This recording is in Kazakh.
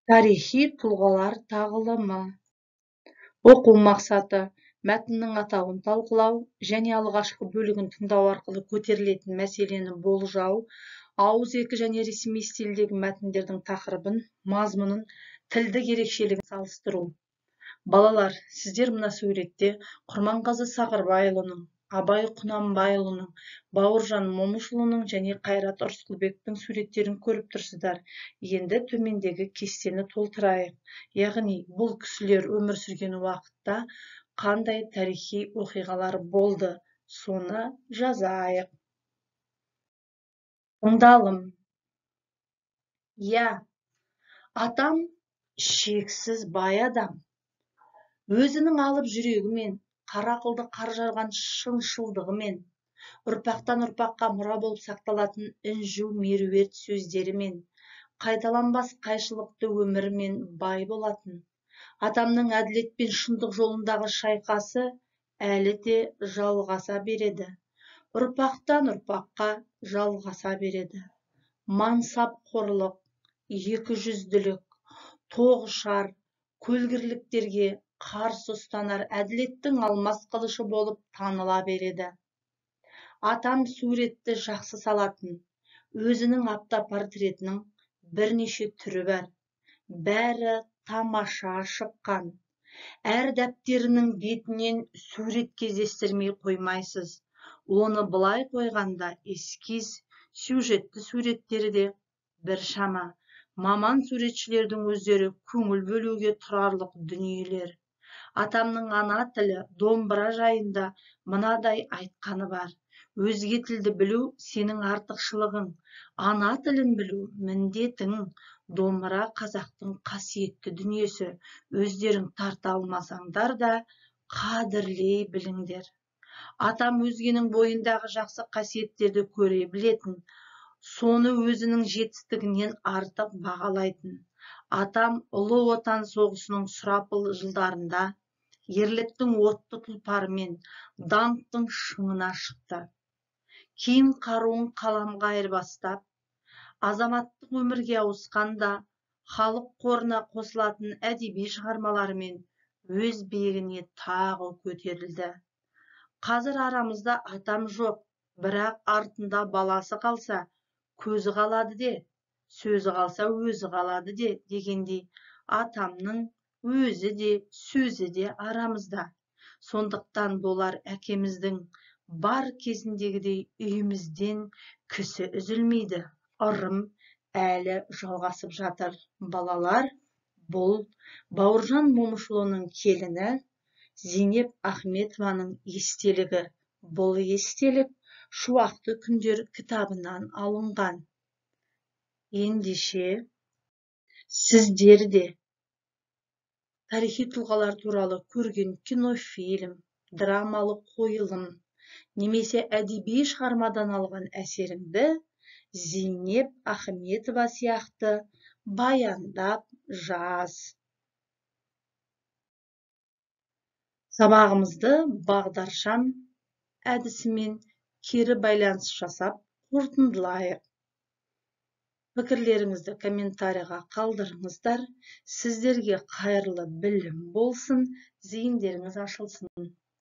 Тарихи тұлғалар тағылымы. Оқу мақсаты мәтіннің атауын талқылау және алғашқы бөлігін тыңдау арқылы көтерілетін мәселені болжау, ауызекі және ресми стильдегі мәтіндердің тақырыбын, мазмұнын, тілдік ерекшелігін салыстыру. Балалар, сіздер мына суретте Құрманғазы Сағырбайұлының, Абай Құнанбайұлының, Бауыржан Момышұлының және Қайрат Рысқұлбектің суреттерін көріп тұрсыздар. Енді төмендегі кестені толтырайық. Яғни бұл кісілер өмір сүрген уақытта қандай тарихи оқиғалар болды, соны жазайық. Тыңдалым. Я, атам шексіз бай адам. Өзінің алып жүрегімен, қарақылды қар жарған шыншылдығымен, ұрпақтан ұрпаққа мұра болып сақталатын інжу меруерт сөздерімен, қайталанбас қайшылықты өмірімен бай болатын. Атамның әділет пен шындық жолындағы шайқасы әлі де жалғаса береді. Ұрпақтан ұрпаққа жалғаса береді. Мансапқорлық, екіжүзділік, тоғышар, көлгірліктерге қарсы ұстанар әділеттің алмас қылышы болып таныла береді. Атам суретті жақсы салатын, өзінің автопортретінің бірнеше түрі бар. Бәрі тамаша шыққан. Әр дәптерінің бетінен сурет кездестірмей қоймайсыз. Оны былай қойғанда эскиз, сюжетті суреттері де бір шама. Маман суретшілердің өздері көңіл бөлуге тұрарлық дүниелер. Атамның ана тілі домбыра жайында мынадай айтқаны бар. Өзге тілді білу сенің артықшылығың, ана тілін білу міндетің. Домбыра қазақтың қасиетті дүниесі. Өздерің тарта алмасаңдар да қадірлей біліңдер. Атам өзгенің бойындағы жақсы қасиеттерді көре білетін, соны өзінің жетістігінен артық бағалайтын. Атам ұлы отан соғысының сұрапыл жылдарында ерліктің отты тұлпарымен даңқтың шыңына шықты. Кейін қаруын қаламға айырбастап, азаматтық өмірге ауысқанда халық қорына қосылатын әдеби шығармаларымен өз биігіне тағы көтерілді. Қазір арамызда атам жоқ, бірақ артында баласы қалса, көзі қалады де, сөзі қалса өзі қалады де дегендей, атамның өзі де, сөзі де арамызда. Сондықтан болар әкеміздің бар кезіндегідей үйімізден кісі үзілмейді. Ырым әлі жалғасып жатыр. Балалар, бұл Бауыржан Момышұлының келіні Зейнеп Ахметованың естелігі. Бұл естелік Шуақты күндер кітабынан алынған. Ендеше сіздер де тарихи тұлғалар туралы көрген кинофильм, драмалық қойылым немесе әдеби шығармадан алған әсеріңді Зейнеп Ахметова сияқты баяндап жаз. Сабағымызды бағдаршам әдісімен кері байланыс жасап қорытындылайық. Пікірлеріңізді комментарийға қалдырыңыздар. Сіздерге қайырлы білім болсын, зейіндеріңіз ашылсын.